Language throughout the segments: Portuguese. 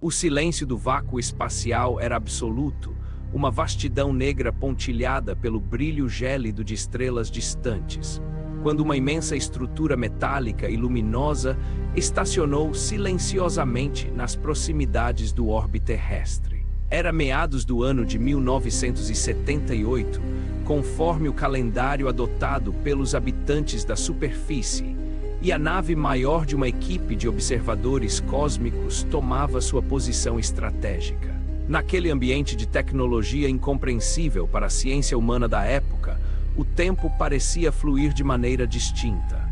O silêncio do vácuo espacial era absoluto, uma vastidão negra pontilhada pelo brilho gélido de estrelas distantes, quando uma imensa estrutura metálica e luminosa estacionou silenciosamente nas proximidades do orbe terrestre. Era meados do ano de 1978, conforme o calendário adotado pelos habitantes da superfície, e a nave maior de uma equipe de observadores cósmicos tomava sua posição estratégica. Naquele ambiente de tecnologia incompreensível para a ciência humana da época, o tempo parecia fluir de maneira distinta.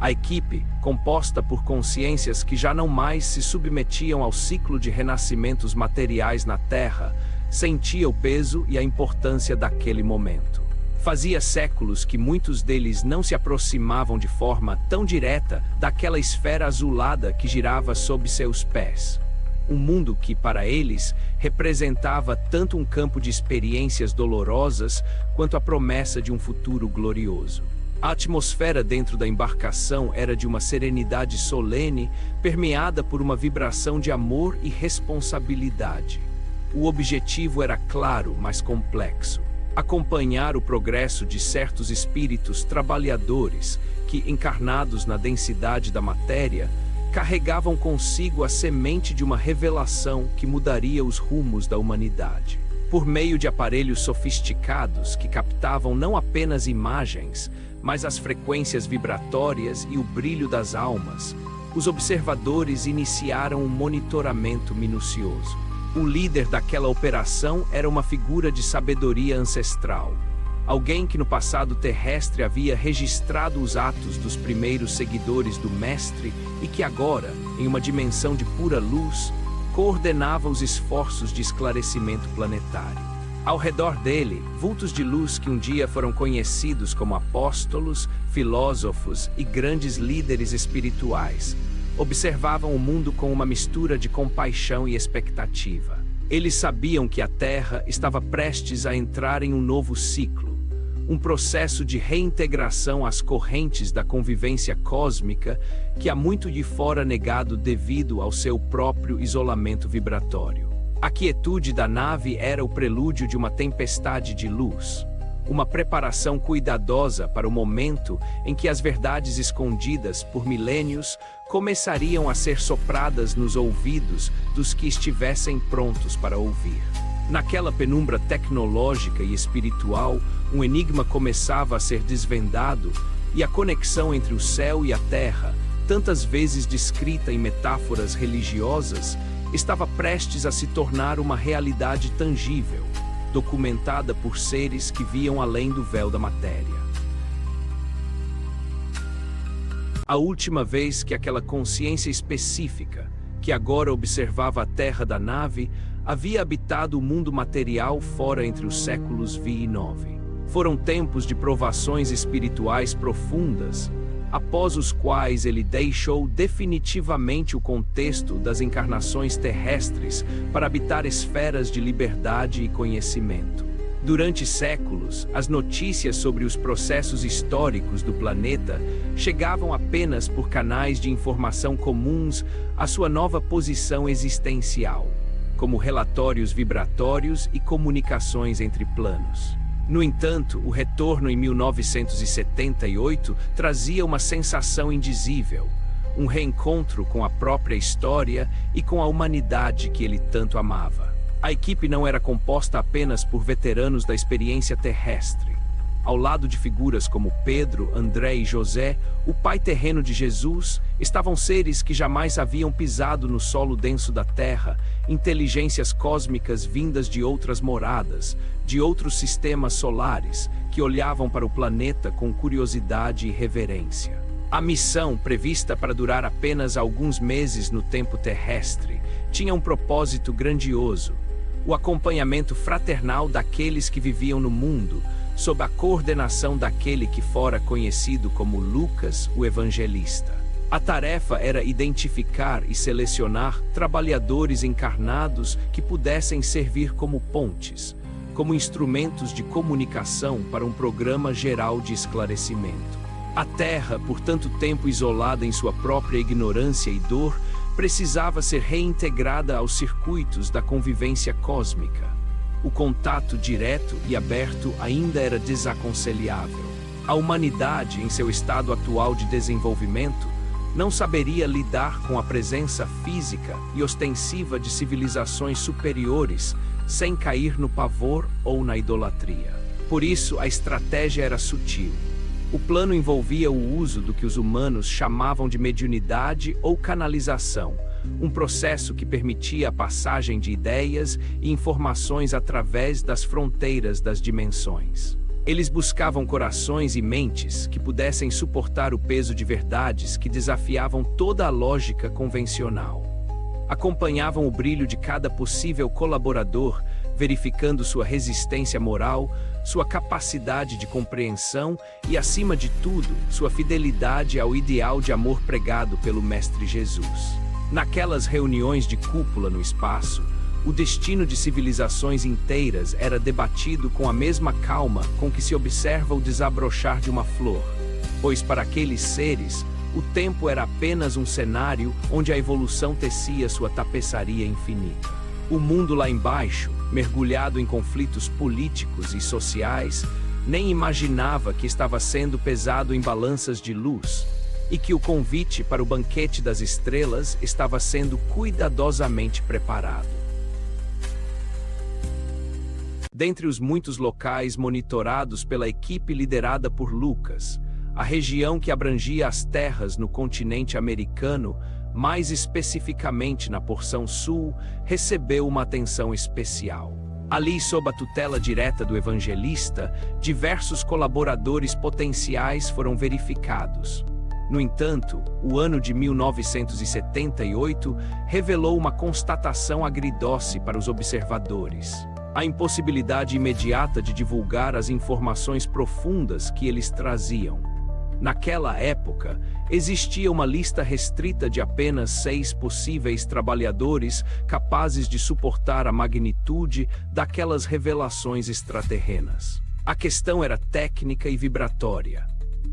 A equipe, composta por consciências que já não mais se submetiam ao ciclo de renascimentos materiais na Terra, sentia o peso e a importância daquele momento. Fazia séculos que muitos deles não se aproximavam de forma tão direta daquela esfera azulada que girava sob seus pés. Um mundo que, para eles, representava tanto um campo de experiências dolorosas quanto a promessa de um futuro glorioso. A atmosfera dentro da embarcação era de uma serenidade solene, permeada por uma vibração de amor e responsabilidade. O objetivo era claro, mas complexo: acompanhar o progresso de certos espíritos trabalhadores que, encarnados na densidade da matéria, carregavam consigo a semente de uma revelação que mudaria os rumos da humanidade. Por meio de aparelhos sofisticados que captavam não apenas imagens, mas as frequências vibratórias e o brilho das almas, os observadores iniciaram um monitoramento minucioso. O líder daquela operação era uma figura de sabedoria ancestral. Alguém que no passado terrestre havia registrado os atos dos primeiros seguidores do Mestre e que agora, em uma dimensão de pura luz, coordenava os esforços de esclarecimento planetário. Ao redor dele, vultos de luz que um dia foram conhecidos como apóstolos, filósofos e grandes líderes espirituais, observavam o mundo com uma mistura de compaixão e expectativa. Eles sabiam que a Terra estava prestes a entrar em um novo ciclo, um processo de reintegração às correntes da convivência cósmica que há muito de fora negado devido ao seu próprio isolamento vibratório. A quietude da nave era o prelúdio de uma tempestade de luz, uma preparação cuidadosa para o momento em que as verdades escondidas por milênios começariam a ser sopradas nos ouvidos dos que estivessem prontos para ouvir. Naquela penumbra tecnológica e espiritual, um enigma começava a ser desvendado, e a conexão entre o céu e a terra, tantas vezes descrita em metáforas religiosas, estava prestes a se tornar uma realidade tangível, documentada por seres que viam além do véu da matéria. A última vez que aquela consciência específica, que agora observava a terra da nave, havia habitado o mundo material fora entre os séculos V e IX. Foram tempos de provações espirituais profundas, após os quais ele deixou definitivamente o contexto das encarnações terrestres para habitar esferas de liberdade e conhecimento. Durante séculos, as notícias sobre os processos históricos do planeta chegavam apenas por canais de informação comuns à sua nova posição existencial, como relatórios vibratórios e comunicações entre planos. No entanto, o retorno em 1978 trazia uma sensação indizível, um reencontro com a própria história e com a humanidade que ele tanto amava. A equipe não era composta apenas por veteranos da experiência terrestre. Ao lado de figuras como Pedro, André e José, o pai terreno de Jesus, estavam seres que jamais haviam pisado no solo denso da Terra, inteligências cósmicas vindas de outras moradas, de outros sistemas solares, que olhavam para o planeta com curiosidade e reverência. A missão, prevista para durar apenas alguns meses no tempo terrestre, tinha um propósito grandioso: o acompanhamento fraternal daqueles que viviam no mundo, sob a coordenação daquele que fora conhecido como Lucas, o Evangelista. A tarefa era identificar e selecionar trabalhadores encarnados que pudessem servir como pontes, como instrumentos de comunicação para um programa geral de esclarecimento. A Terra, por tanto tempo isolada em sua própria ignorância e dor, precisava ser reintegrada aos circuitos da convivência cósmica. O contato direto e aberto ainda era desaconselhável. A humanidade, em seu estado atual de desenvolvimento, não saberia lidar com a presença física e ostensiva de civilizações superiores sem cair no pavor ou na idolatria. Por isso, a estratégia era sutil. O plano envolvia o uso do que os humanos chamavam de mediunidade ou canalização, um processo que permitia a passagem de ideias e informações através das fronteiras das dimensões. Eles buscavam corações e mentes que pudessem suportar o peso de verdades que desafiavam toda a lógica convencional. Acompanhavam o brilho de cada possível colaborador, verificando sua resistência moral, sua capacidade de compreensão e, acima de tudo, sua fidelidade ao ideal de amor pregado pelo Mestre Jesus. Naquelas reuniões de cúpula no espaço, o destino de civilizações inteiras era debatido com a mesma calma com que se observa o desabrochar de uma flor, pois para aqueles seres, o tempo era apenas um cenário onde a evolução tecia sua tapeçaria infinita. O mundo lá embaixo, mergulhado em conflitos políticos e sociais, nem imaginava que estava sendo pesado em balanças de luz e que o convite para o banquete das estrelas estava sendo cuidadosamente preparado. Dentre os muitos locais monitorados pela equipe liderada por Lucas, a região que abrangia as terras no continente americano, mais especificamente na porção sul, recebeu uma atenção especial. Ali, sob a tutela direta do evangelista, diversos colaboradores potenciais foram verificados. No entanto, o ano de 1978 revelou uma constatação agridoce para os observadores: a impossibilidade imediata de divulgar as informações profundas que eles traziam. Naquela época, existia uma lista restrita de apenas 6 possíveis trabalhadores capazes de suportar a magnitude daquelas revelações extraterrenas. A questão era técnica e vibratória.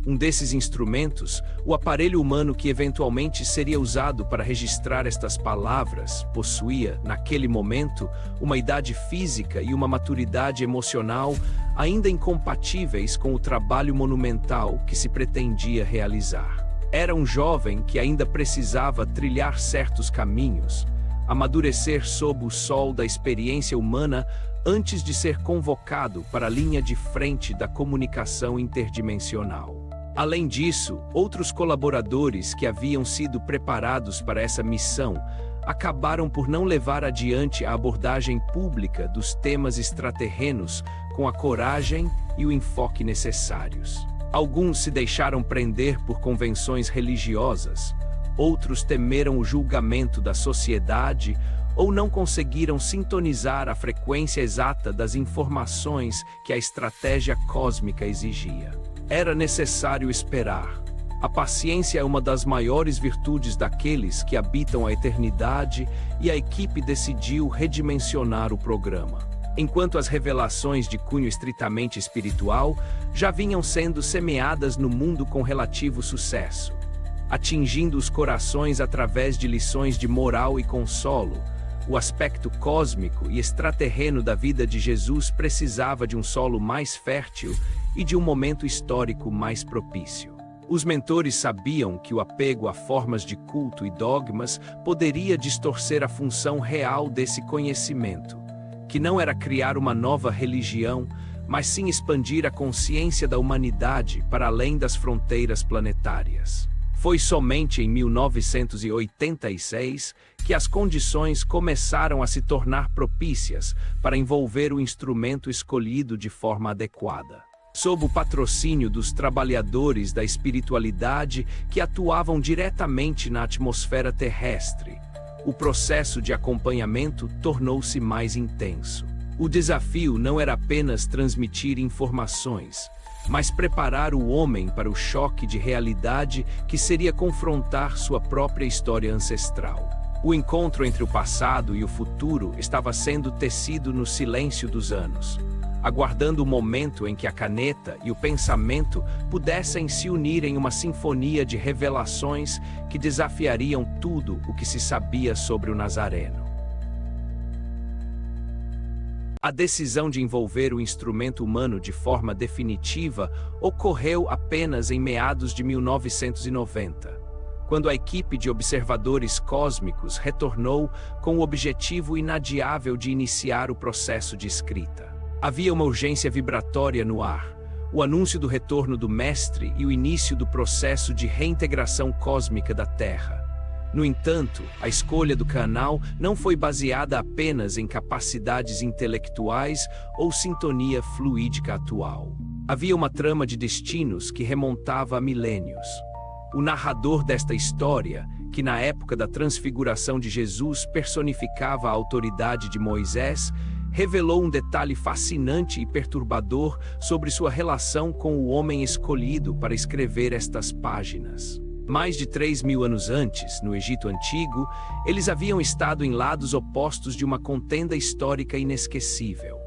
Um desses instrumentos, o aparelho humano que eventualmente seria usado para registrar estas palavras, possuía, naquele momento, uma idade física e uma maturidade emocional ainda incompatíveis com o trabalho monumental que se pretendia realizar. Era um jovem que ainda precisava trilhar certos caminhos, amadurecer sob o sol da experiência humana antes de ser convocado para a linha de frente da comunicação interdimensional. Além disso, outros colaboradores que haviam sido preparados para essa missão acabaram por não levar adiante a abordagem pública dos temas extraterrenos com a coragem e o enfoque necessários. Alguns se deixaram prender por convenções religiosas, outros temeram o julgamento da sociedade ou não conseguiram sintonizar a frequência exata das informações que a estratégia cósmica exigia. Era necessário esperar. A paciência é uma das maiores virtudes daqueles que habitam a eternidade e a equipe decidiu redimensionar o programa. Enquanto as revelações de cunho estritamente espiritual já vinham sendo semeadas no mundo com relativo sucesso, atingindo os corações através de lições de moral e consolo, o aspecto cósmico e extraterreno da vida de Jesus precisava de um solo mais fértil e de um momento histórico mais propício. Os mentores sabiam que o apego a formas de culto e dogmas poderia distorcer a função real desse conhecimento, que não era criar uma nova religião, mas sim expandir a consciência da humanidade para além das fronteiras planetárias. Foi somente em 1986 que as condições começaram a se tornar propícias para envolver o instrumento escolhido de forma adequada. Sob o patrocínio dos trabalhadores da espiritualidade que atuavam diretamente na atmosfera terrestre, o processo de acompanhamento tornou-se mais intenso. O desafio não era apenas transmitir informações, mas preparar o homem para o choque de realidade que seria confrontar sua própria história ancestral. O encontro entre o passado e o futuro estava sendo tecido no silêncio dos anos. aguardando o momento em que a caneta e o pensamento pudessem se unir em uma sinfonia de revelações que desafiariam tudo o que se sabia sobre o Nazareno. A decisão de envolver o instrumento humano de forma definitiva ocorreu apenas em meados de 1990, quando a equipe de observadores cósmicos retornou com o objetivo inadiável de iniciar o processo de escrita. Havia uma urgência vibratória no ar, o anúncio do retorno do Mestre e o início do processo de reintegração cósmica da Terra. No entanto, a escolha do canal não foi baseada apenas em capacidades intelectuais ou sintonia fluídica atual. Havia uma trama de destinos que remontava a milênios. O narrador desta história, que na época da transfiguração de Jesus personificava a autoridade de Moisés, revelou um detalhe fascinante e perturbador sobre sua relação com o homem escolhido para escrever estas páginas. Mais de 3.000 anos antes, no Egito Antigo, eles haviam estado em lados opostos de uma contenda histórica inesquecível.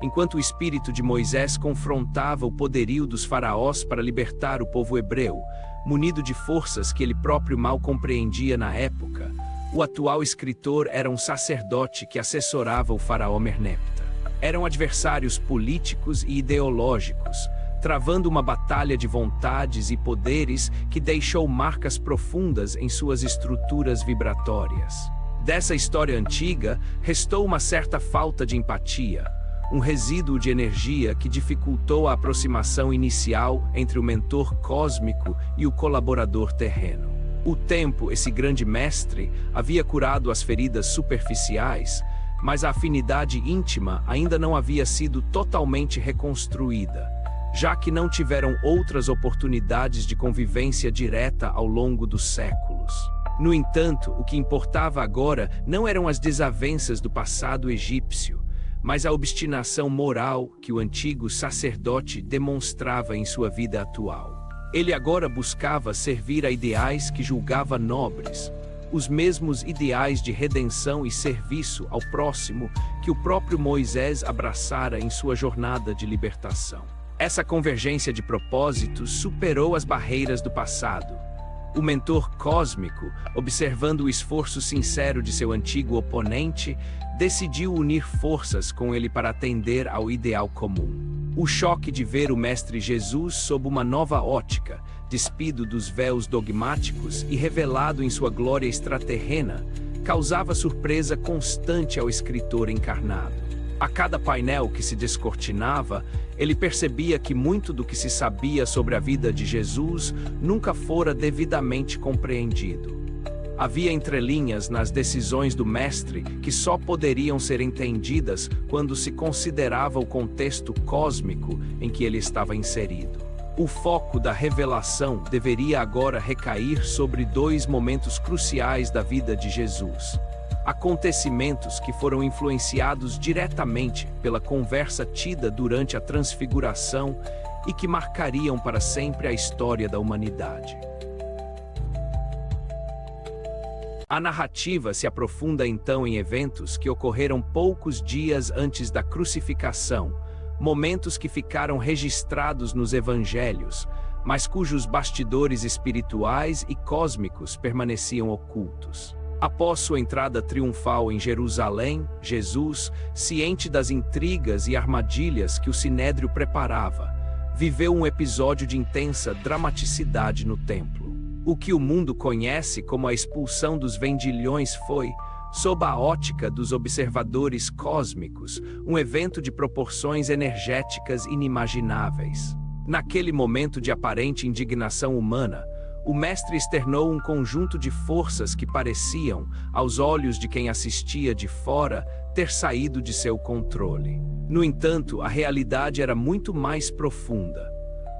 Enquanto o espírito de Moisés confrontava o poderio dos faraós para libertar o povo hebreu, munido de forças que ele próprio mal compreendia na época, o atual escritor era um sacerdote que assessorava o faraó Merneptah. Eram adversários políticos e ideológicos, travando uma batalha de vontades e poderes que deixou marcas profundas em suas estruturas vibratórias. Dessa história antiga, restou uma certa falta de empatia, um resíduo de energia que dificultou a aproximação inicial entre o mentor cósmico e o colaborador terreno. O tempo, esse grande mestre, havia curado as feridas superficiais, mas a afinidade íntima ainda não havia sido totalmente reconstruída, já que não tiveram outras oportunidades de convivência direta ao longo dos séculos. No entanto, o que importava agora não eram as desavenças do passado egípcio, mas a obstinação moral que o antigo sacerdote demonstrava em sua vida atual. Ele agora buscava servir a ideais que julgava nobres, os mesmos ideais de redenção e serviço ao próximo que o próprio Moisés abraçara em sua jornada de libertação. Essa convergência de propósitos superou as barreiras do passado. O mentor cósmico, observando o esforço sincero de seu antigo oponente, decidiu unir forças com ele para atender ao ideal comum. O choque de ver o Mestre Jesus sob uma nova ótica, despido dos véus dogmáticos e revelado em sua glória extraterrena, causava surpresa constante ao escritor encarnado. A cada painel que se descortinava, ele percebia que muito do que se sabia sobre a vida de Jesus nunca fora devidamente compreendido. Havia entrelinhas nas decisões do Mestre que só poderiam ser entendidas quando se considerava o contexto cósmico em que ele estava inserido. O foco da revelação deveria agora recair sobre dois momentos cruciais da vida de Jesus. Acontecimentos que foram influenciados diretamente pela conversa tida durante a transfiguração e que marcariam para sempre a história da humanidade. A narrativa se aprofunda então em eventos que ocorreram poucos dias antes da crucificação, momentos que ficaram registrados nos evangelhos, mas cujos bastidores espirituais e cósmicos permaneciam ocultos. Após sua entrada triunfal em Jerusalém, Jesus, ciente das intrigas e armadilhas que o Sinédrio preparava, viveu um episódio de intensa dramaticidade no templo. O que o mundo conhece como a expulsão dos vendilhões foi, sob a ótica dos observadores cósmicos, um evento de proporções energéticas inimagináveis. Naquele momento de aparente indignação humana, o Mestre externou um conjunto de forças que pareciam, aos olhos de quem assistia de fora, ter saído de seu controle. No entanto, a realidade era muito mais profunda.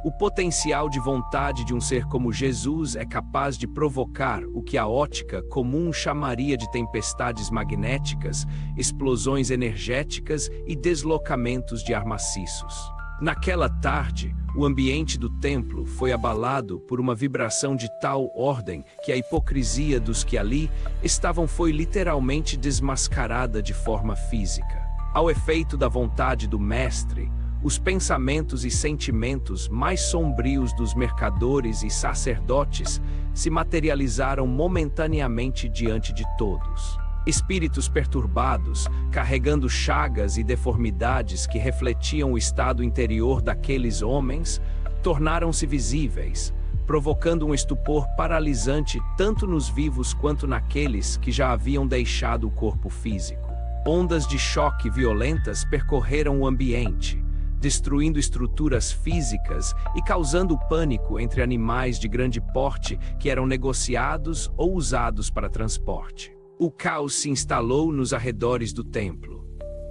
O potencial de vontade de um ser como Jesus é capaz de provocar o que a ótica comum chamaria de tempestades magnéticas, explosões energéticas e deslocamentos de ar maciços. Naquela tarde, o ambiente do templo foi abalado por uma vibração de tal ordem que a hipocrisia dos que ali estavam foi literalmente desmascarada de forma física. Ao efeito da vontade do Mestre, os pensamentos e sentimentos mais sombrios dos mercadores e sacerdotes se materializaram momentaneamente diante de todos. Espíritos perturbados, carregando chagas e deformidades que refletiam o estado interior daqueles homens, tornaram-se visíveis, provocando um estupor paralisante tanto nos vivos quanto naqueles que já haviam deixado o corpo físico. Ondas de choque violentas percorreram o ambiente, destruindo estruturas físicas e causando pânico entre animais de grande porte que eram negociados ou usados para transporte. O caos se instalou nos arredores do templo.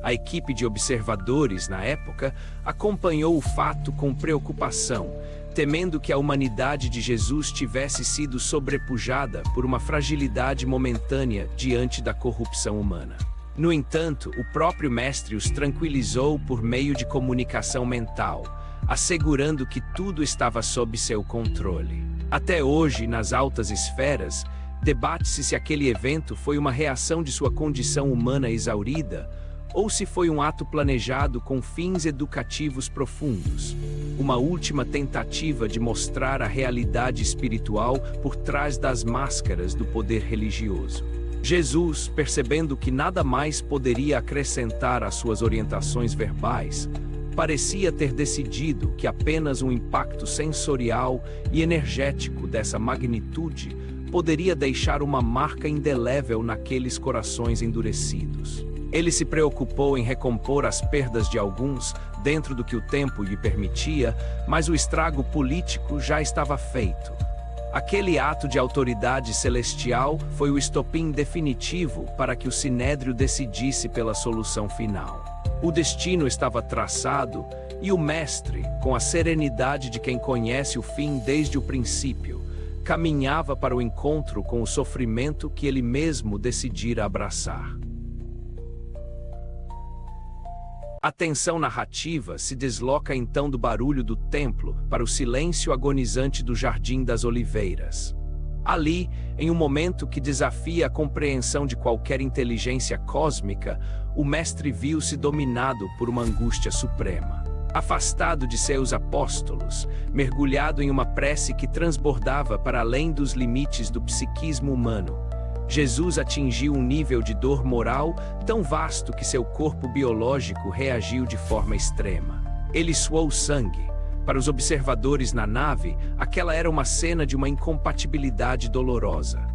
A equipe de observadores, na época, acompanhou o fato com preocupação, temendo que a humanidade de Jesus tivesse sido sobrepujada por uma fragilidade momentânea diante da corrupção humana. No entanto, o próprio Mestre os tranquilizou por meio de comunicação mental, assegurando que tudo estava sob seu controle. Até hoje, nas altas esferas, debate-se se aquele evento foi uma reação de sua condição humana exaurida ou se foi um ato planejado com fins educativos profundos, uma última tentativa de mostrar a realidade espiritual por trás das máscaras do poder religioso. Jesus, percebendo que nada mais poderia acrescentar às suas orientações verbais, parecia ter decidido que apenas um impacto sensorial e energético dessa magnitude poderia deixar uma marca indelével naqueles corações endurecidos. Ele se preocupou em recompor as perdas de alguns, dentro do que o tempo lhe permitia, mas o estrago político já estava feito. Aquele ato de autoridade celestial foi o estopim definitivo para que o Sinédrio decidisse pela solução final. O destino estava traçado e o Mestre, com a serenidade de quem conhece o fim desde o princípio, caminhava para o encontro com o sofrimento que ele mesmo decidira abraçar. A tensão narrativa se desloca então do barulho do templo para o silêncio agonizante do Jardim das Oliveiras. Ali, em um momento que desafia a compreensão de qualquer inteligência cósmica, o Mestre viu-se dominado por uma angústia suprema. Afastado de seus apóstolos, mergulhado em uma prece que transbordava para além dos limites do psiquismo humano, Jesus atingiu um nível de dor moral tão vasto que seu corpo biológico reagiu de forma extrema. Ele suou sangue. Para os observadores na nave, aquela era uma cena de uma incompatibilidade dolorosa.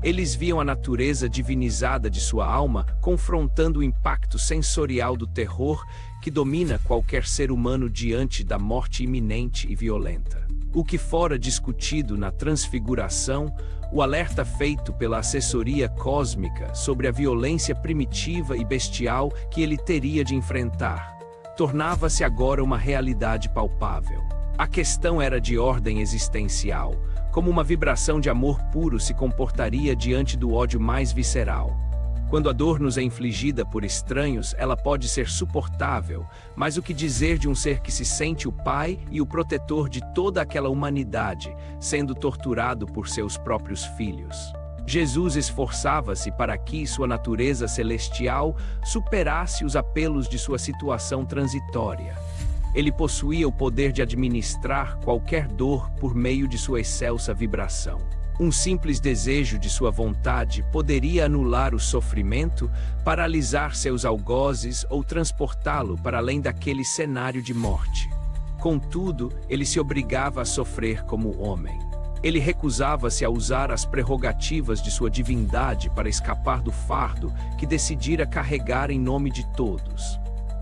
Eles viam a natureza divinizada de sua alma confrontando o impacto sensorial do terror que domina qualquer ser humano diante da morte iminente e violenta. O que fora discutido na Transfiguração, o alerta feito pela assessoria cósmica sobre a violência primitiva e bestial que ele teria de enfrentar, tornava-se agora uma realidade palpável. A questão era de ordem existencial, como uma vibração de amor puro se comportaria diante do ódio mais visceral. Quando a dor nos é infligida por estranhos, ela pode ser suportável, mas o que dizer de um ser que se sente o pai e o protetor de toda aquela humanidade, sendo torturado por seus próprios filhos? Jesus esforçava-se para que sua natureza celestial superasse os apelos de sua situação transitória. Ele possuía o poder de administrar qualquer dor por meio de sua excelsa vibração. Um simples desejo de sua vontade poderia anular o sofrimento, paralisar seus algozes ou transportá-lo para além daquele cenário de morte. Contudo, ele se obrigava a sofrer como homem. Ele recusava-se a usar as prerrogativas de sua divindade para escapar do fardo que decidira carregar em nome de todos.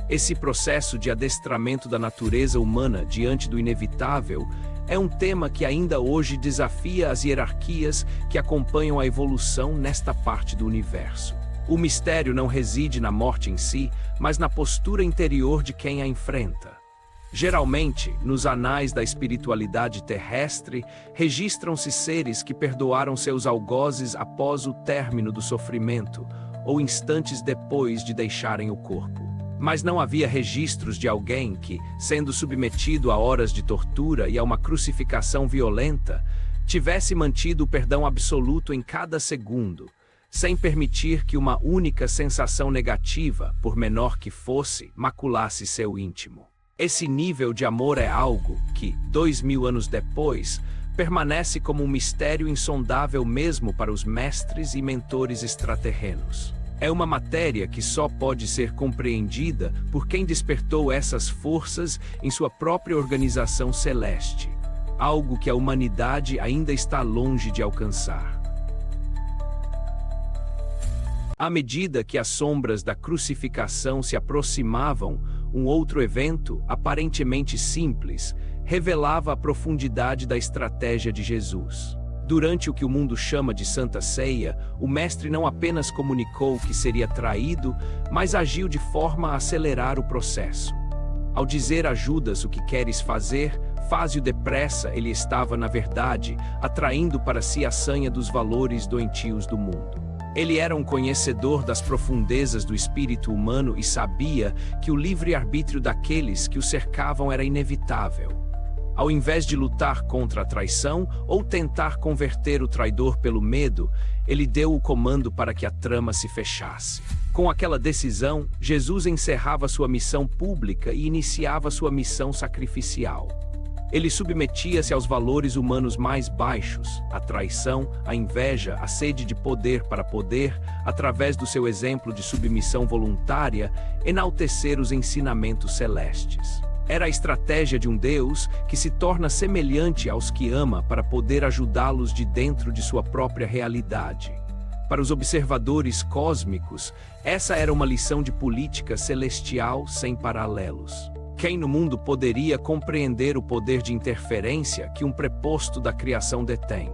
Esse processo de adestramento da natureza humana diante do inevitável é um tema que ainda hoje desafia as hierarquias que acompanham a evolução nesta parte do universo. O mistério não reside na morte em si, mas na postura interior de quem a enfrenta. Geralmente, nos anais da espiritualidade terrestre, registram-se seres que perdoaram seus algozes após o término do sofrimento, ou instantes depois de deixarem o corpo. Mas não havia registros de alguém que, sendo submetido a horas de tortura e a uma crucificação violenta, tivesse mantido o perdão absoluto em cada segundo, sem permitir que uma única sensação negativa, por menor que fosse, maculasse seu íntimo. Esse nível de amor é algo que, 2000 anos depois, permanece como um mistério insondável mesmo para os mestres e mentores extraterrenos. É uma matéria que só pode ser compreendida por quem despertou essas forças em sua própria organização celeste, algo que a humanidade ainda está longe de alcançar. À medida que as sombras da crucificação se aproximavam, um outro evento, aparentemente simples, revelava a profundidade da estratégia de Jesus. Durante o que o mundo chama de Santa Ceia, o Mestre não apenas comunicou que seria traído, mas agiu de forma a acelerar o processo. Ao dizer a Judas o que queres fazer, faze-o depressa, ele estava, na verdade, atraindo para si a sanha dos valores doentios do mundo. Ele era um conhecedor das profundezas do espírito humano e sabia que o livre-arbítrio daqueles que o cercavam era inevitável. Ao invés de lutar contra a traição ou tentar converter o traidor pelo medo, ele deu o comando para que a trama se fechasse. Com aquela decisão, Jesus encerrava sua missão pública e iniciava sua missão sacrificial. Ele submetia-se aos valores humanos mais baixos, a traição, a inveja, a sede de poder para poder, através do seu exemplo de submissão voluntária, enaltecer os ensinamentos celestes. Era a estratégia de um Deus que se torna semelhante aos que ama para poder ajudá-los de dentro de sua própria realidade. Para os observadores cósmicos, essa era uma lição de política celestial sem paralelos. Quem no mundo poderia compreender o poder de interferência que um preposto da criação detém?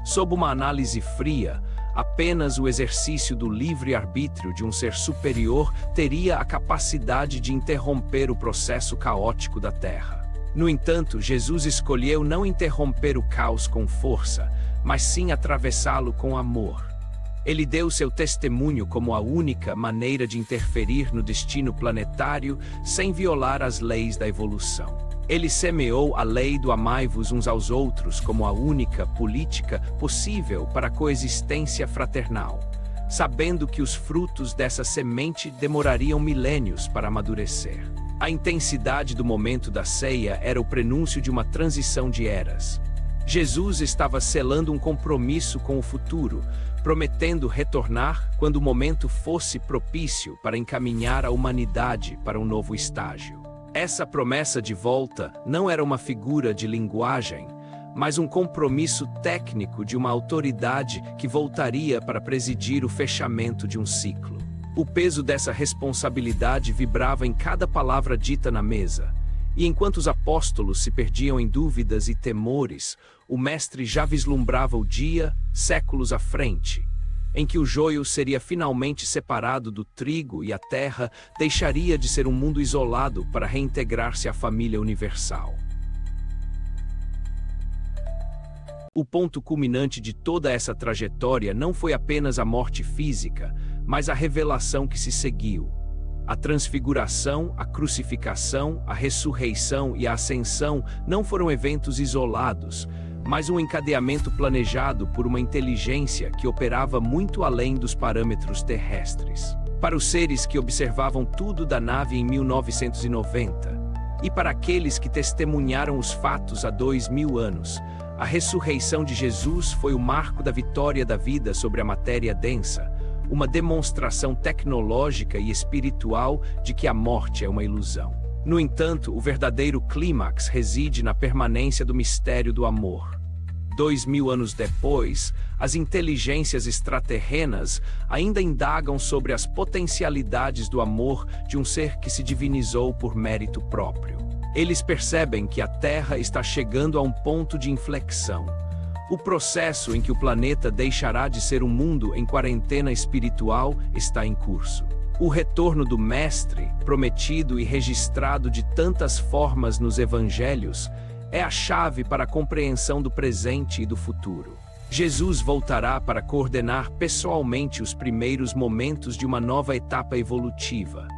Sob uma análise fria, apenas o exercício do livre-arbítrio de um ser superior teria a capacidade de interromper o processo caótico da Terra. No entanto, Jesus escolheu não interromper o caos com força, mas sim atravessá-lo com amor. Ele deu seu testemunho como a única maneira de interferir no destino planetário sem violar as leis da evolução. Ele semeou a lei do amai-vos uns aos outros como a única política possível para a coexistência fraternal, sabendo que os frutos dessa semente demorariam milênios para amadurecer. A intensidade do momento da ceia era o prenúncio de uma transição de eras. Jesus estava selando um compromisso com o futuro, prometendo retornar quando o momento fosse propício para encaminhar a humanidade para um novo estágio. Essa promessa de volta não era uma figura de linguagem, mas um compromisso técnico de uma autoridade que voltaria para presidir o fechamento de um ciclo. O peso dessa responsabilidade vibrava em cada palavra dita na mesa, e enquanto os apóstolos se perdiam em dúvidas e temores, o Mestre já vislumbrava o dia, séculos à frente, em que o joio seria finalmente separado do trigo e a terra deixaria de ser um mundo isolado para reintegrar-se à família universal. O ponto culminante de toda essa trajetória não foi apenas a morte física, mas a revelação que se seguiu. A transfiguração, a crucificação, a ressurreição e a ascensão não foram eventos isolados, mas um encadeamento planejado por uma inteligência que operava muito além dos parâmetros terrestres. Para os seres que observavam tudo da nave em 1990, e para aqueles que testemunharam os fatos há 2000 anos, a ressurreição de Jesus foi o marco da vitória da vida sobre a matéria densa, uma demonstração tecnológica e espiritual de que a morte é uma ilusão. No entanto, o verdadeiro clímax reside na permanência do mistério do amor. 2000 anos depois, as inteligências extraterrenas ainda indagam sobre as potencialidades do amor de um ser que se divinizou por mérito próprio. Eles percebem que a Terra está chegando a um ponto de inflexão. O processo em que o planeta deixará de ser um mundo em quarentena espiritual está em curso. O retorno do Mestre, prometido e registrado de tantas formas nos Evangelhos, é a chave para a compreensão do presente e do futuro. Jesus voltará para coordenar pessoalmente os primeiros momentos de uma nova etapa evolutiva.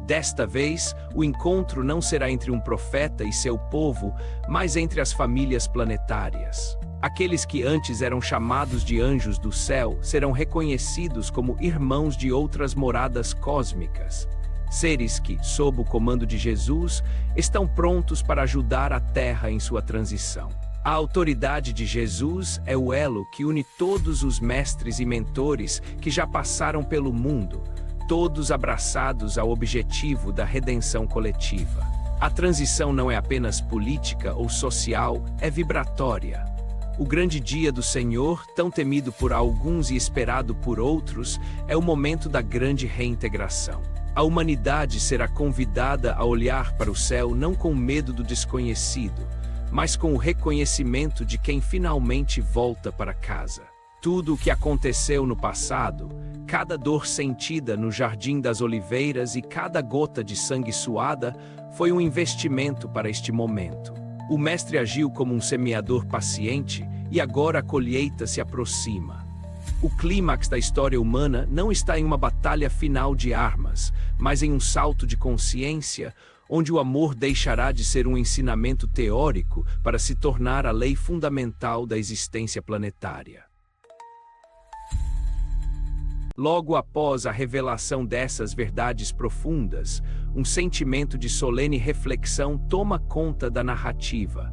Desta vez, o encontro não será entre um profeta e seu povo, mas entre as famílias planetárias. Aqueles que antes eram chamados de anjos do céu serão reconhecidos como irmãos de outras moradas cósmicas. Seres que, sob o comando de Jesus, estão prontos para ajudar a Terra em sua transição. A autoridade de Jesus é o elo que une todos os mestres e mentores que já passaram pelo mundo, todos abraçados ao objetivo da redenção coletiva. A transição não é apenas política ou social, é vibratória. O grande dia do Senhor, tão temido por alguns e esperado por outros, é o momento da grande reintegração. A humanidade será convidada a olhar para o céu não com medo do desconhecido, mas com o reconhecimento de quem finalmente volta para casa. Tudo o que aconteceu no passado, cada dor sentida no Jardim das Oliveiras e cada gota de sangue suada, foi um investimento para este momento. O Mestre agiu como um semeador paciente e agora a colheita se aproxima. O clímax da história humana não está em uma batalha final de armas, mas em um salto de consciência, onde o amor deixará de ser um ensinamento teórico para se tornar a lei fundamental da existência planetária. Logo após a revelação dessas verdades profundas, um sentimento de solene reflexão toma conta da narrativa.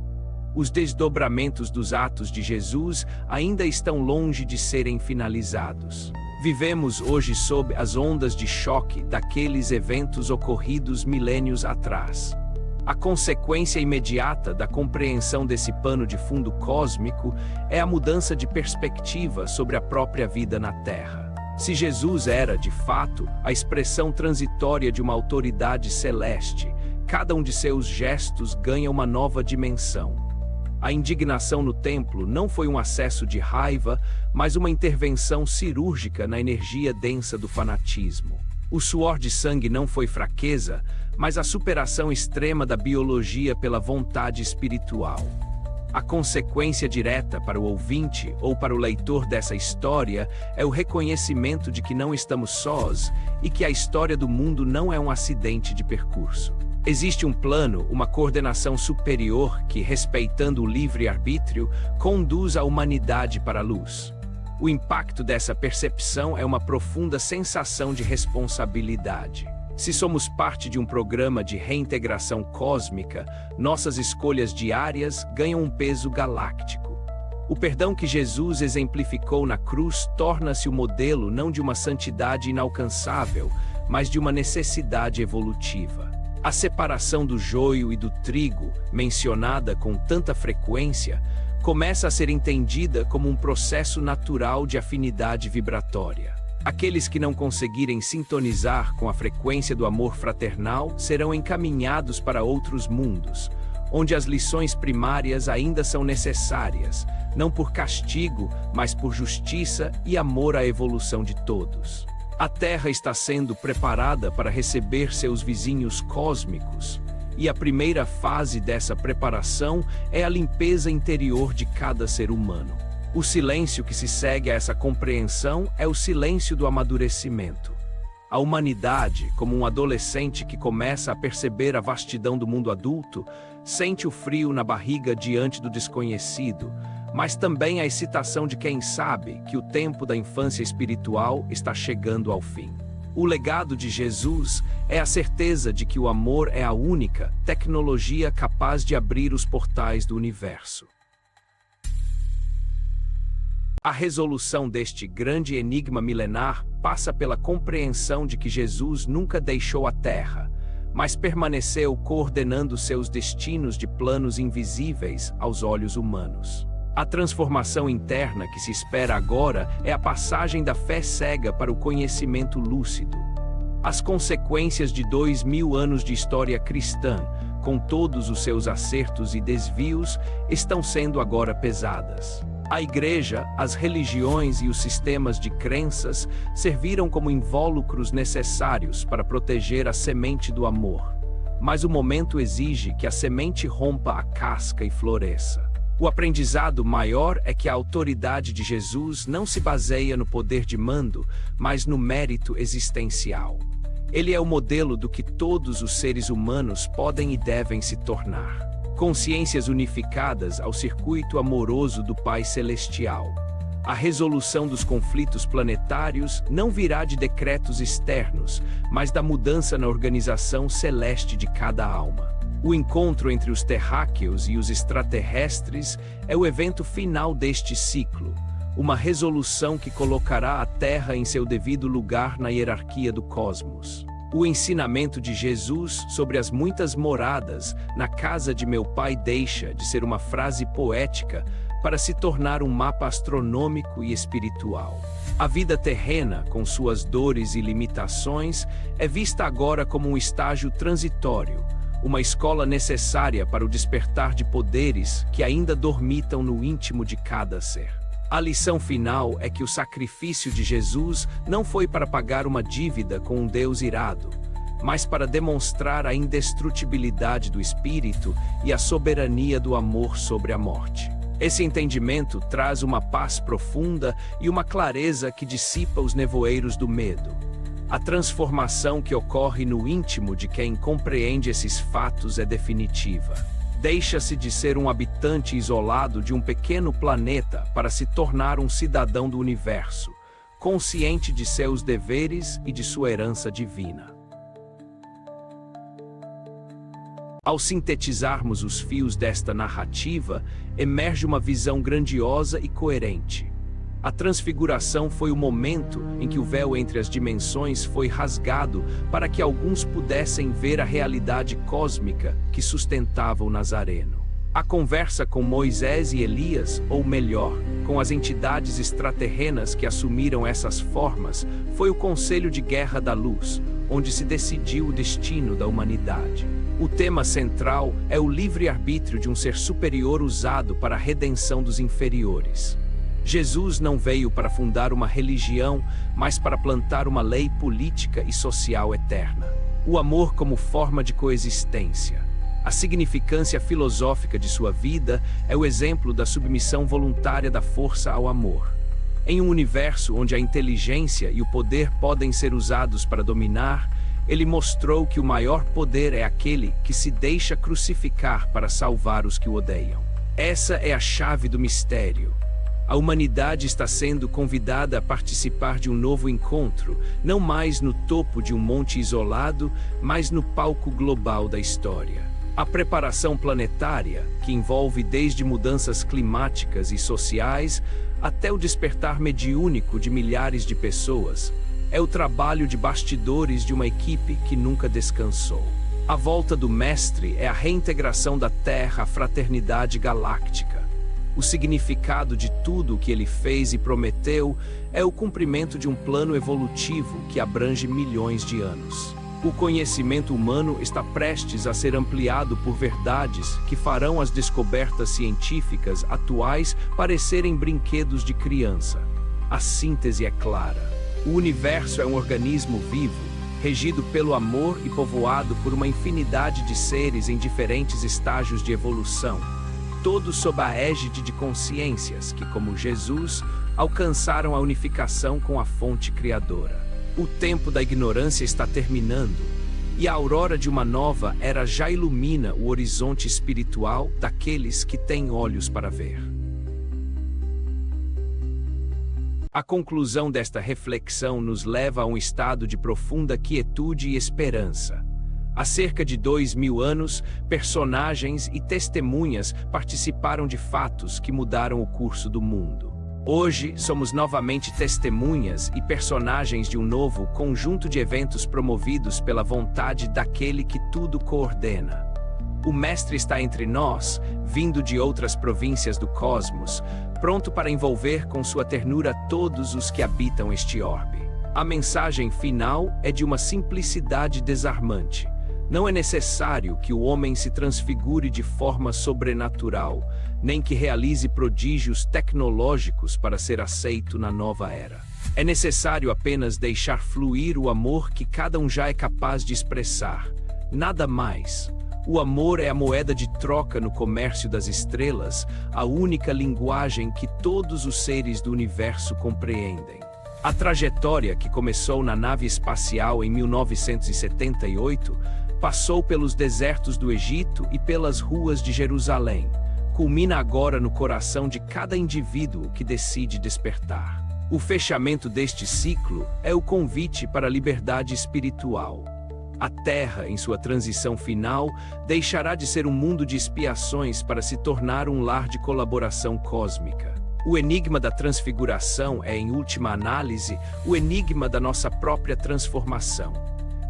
Os desdobramentos dos atos de Jesus ainda estão longe de serem finalizados. Vivemos hoje sob as ondas de choque daqueles eventos ocorridos milênios atrás. A consequência imediata da compreensão desse pano de fundo cósmico é a mudança de perspectiva sobre a própria vida na Terra. Se Jesus era, de fato, a expressão transitória de uma autoridade celeste, cada um de seus gestos ganha uma nova dimensão. A indignação no templo não foi um acesso de raiva, mas uma intervenção cirúrgica na energia densa do fanatismo. O suor de sangue não foi fraqueza, mas a superação extrema da biologia pela vontade espiritual. A consequência direta para o ouvinte ou para o leitor dessa história é o reconhecimento de que não estamos sós e que a história do mundo não é um acidente de percurso. Existe um plano, uma coordenação superior que, respeitando o livre-arbítrio, conduz a humanidade para a luz. O impacto dessa percepção é uma profunda sensação de responsabilidade. Se somos parte de um programa de reintegração cósmica, nossas escolhas diárias ganham um peso galáctico. O perdão que Jesus exemplificou na cruz torna-se o modelo não de uma santidade inalcançável, mas de uma necessidade evolutiva. A separação do joio e do trigo, mencionada com tanta frequência, começa a ser entendida como um processo natural de afinidade vibratória. Aqueles que não conseguirem sintonizar com a frequência do amor fraternal serão encaminhados para outros mundos, onde as lições primárias ainda são necessárias, não por castigo, mas por justiça e amor à evolução de todos. A Terra está sendo preparada para receber seus vizinhos cósmicos, e a primeira fase dessa preparação é a limpeza interior de cada ser humano. O silêncio que se segue a essa compreensão é o silêncio do amadurecimento. A humanidade, como um adolescente que começa a perceber a vastidão do mundo adulto, sente o frio na barriga diante do desconhecido, mas também a excitação de quem sabe que o tempo da infância espiritual está chegando ao fim. O legado de Jesus é a certeza de que o amor é a única tecnologia capaz de abrir os portais do universo. A resolução deste grande enigma milenar passa pela compreensão de que Jesus nunca deixou a Terra, mas permaneceu coordenando seus destinos de planos invisíveis aos olhos humanos. A transformação interna que se espera agora é a passagem da fé cega para o conhecimento lúcido. As consequências de 2000 anos de história cristã, com todos os seus acertos e desvios, estão sendo agora pesadas. A Igreja, as religiões e os sistemas de crenças serviram como invólucros necessários para proteger a semente do amor. Mas o momento exige que a semente rompa a casca e floresça. O aprendizado maior é que a autoridade de Jesus não se baseia no poder de mando, mas no mérito existencial. Ele é o modelo do que todos os seres humanos podem e devem se tornar. Consciências unificadas ao circuito amoroso do Pai Celestial. A resolução dos conflitos planetários não virá de decretos externos, mas da mudança na organização celeste de cada alma. O encontro entre os terráqueos e os extraterrestres é o evento final deste ciclo, uma resolução que colocará a Terra em seu devido lugar na hierarquia do cosmos. O ensinamento de Jesus sobre as muitas moradas na casa de meu Pai deixa de ser uma frase poética para se tornar um mapa astronômico e espiritual. A vida terrena, com suas dores e limitações, é vista agora como um estágio transitório, uma escola necessária para o despertar de poderes que ainda dormitam no íntimo de cada ser. A lição final é que o sacrifício de Jesus não foi para pagar uma dívida com um Deus irado, mas para demonstrar a indestrutibilidade do espírito e a soberania do amor sobre a morte. Esse entendimento traz uma paz profunda e uma clareza que dissipa os nevoeiros do medo. A transformação que ocorre no íntimo de quem compreende esses fatos é definitiva. Deixa-se de ser um habitante isolado de um pequeno planeta para se tornar um cidadão do universo, consciente de seus deveres e de sua herança divina. Ao sintetizarmos os fios desta narrativa, emerge uma visão grandiosa e coerente. A transfiguração foi o momento em que o véu entre as dimensões foi rasgado para que alguns pudessem ver a realidade cósmica que sustentava o Nazareno. A conversa com Moisés e Elias, ou melhor, com as entidades extraterrenas que assumiram essas formas, foi o Conselho de Guerra da Luz, onde se decidiu o destino da humanidade. O tema central é o livre-arbítrio de um ser superior usado para a redenção dos inferiores. Jesus não veio para fundar uma religião, mas para plantar uma lei política e social eterna. O amor como forma de coexistência. A significância filosófica de sua vida é o exemplo da submissão voluntária da força ao amor. Em um universo onde a inteligência e o poder podem ser usados para dominar, ele mostrou que o maior poder é aquele que se deixa crucificar para salvar os que o odeiam. Essa é a chave do mistério. A humanidade está sendo convidada a participar de um novo encontro, não mais no topo de um monte isolado, mas no palco global da história. A preparação planetária, que envolve desde mudanças climáticas e sociais até o despertar mediúnico de milhares de pessoas, é o trabalho de bastidores de uma equipe que nunca descansou. A volta do Mestre é a reintegração da Terra à fraternidade galáctica. O significado de tudo o que ele fez e prometeu é o cumprimento de um plano evolutivo que abrange milhões de anos. O conhecimento humano está prestes a ser ampliado por verdades que farão as descobertas científicas atuais parecerem brinquedos de criança. A síntese é clara. O universo é um organismo vivo, regido pelo amor e povoado por uma infinidade de seres em diferentes estágios de evolução, todos sob a égide de consciências que, como Jesus, alcançaram a unificação com a fonte criadora. O tempo da ignorância está terminando, e a aurora de uma nova era já ilumina o horizonte espiritual daqueles que têm olhos para ver. A conclusão desta reflexão nos leva a um estado de profunda quietude e esperança. Há cerca de 2000 anos, personagens e testemunhas participaram de fatos que mudaram o curso do mundo. Hoje, somos novamente testemunhas e personagens de um novo conjunto de eventos promovidos pela vontade daquele que tudo coordena. O Mestre está entre nós, vindo de outras províncias do cosmos, pronto para envolver com sua ternura todos os que habitam este orbe. A mensagem final é de uma simplicidade desarmante. Não é necessário que o homem se transfigure de forma sobrenatural, nem que realize prodígios tecnológicos para ser aceito na nova era. É necessário apenas deixar fluir o amor que cada um já é capaz de expressar. Nada mais. O amor é a moeda de troca no comércio das estrelas, a única linguagem que todos os seres do universo compreendem. A trajetória que começou na nave espacial em 1978 passou pelos desertos do Egito e pelas ruas de Jerusalém, culmina agora no coração de cada indivíduo que decide despertar. O fechamento deste ciclo é o convite para a liberdade espiritual. A Terra, em sua transição final, deixará de ser um mundo de expiações para se tornar um lar de colaboração cósmica. O enigma da transfiguração é, em última análise, o enigma da nossa própria transformação.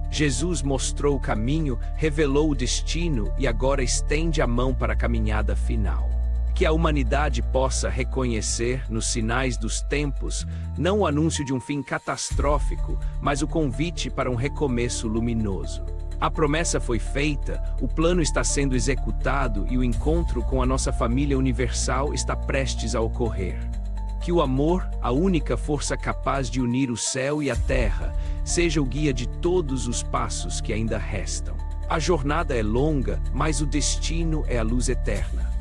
Jesus mostrou o caminho, revelou o destino e agora estende a mão para a caminhada final. Que a humanidade possa reconhecer, nos sinais dos tempos, não o anúncio de um fim catastrófico, mas o convite para um recomeço luminoso. A promessa foi feita, o plano está sendo executado e o encontro com a nossa família universal está prestes a ocorrer. Que o amor, a única força capaz de unir o céu e a terra, seja o guia de todos os passos que ainda restam. A jornada é longa, mas o destino é a luz eterna.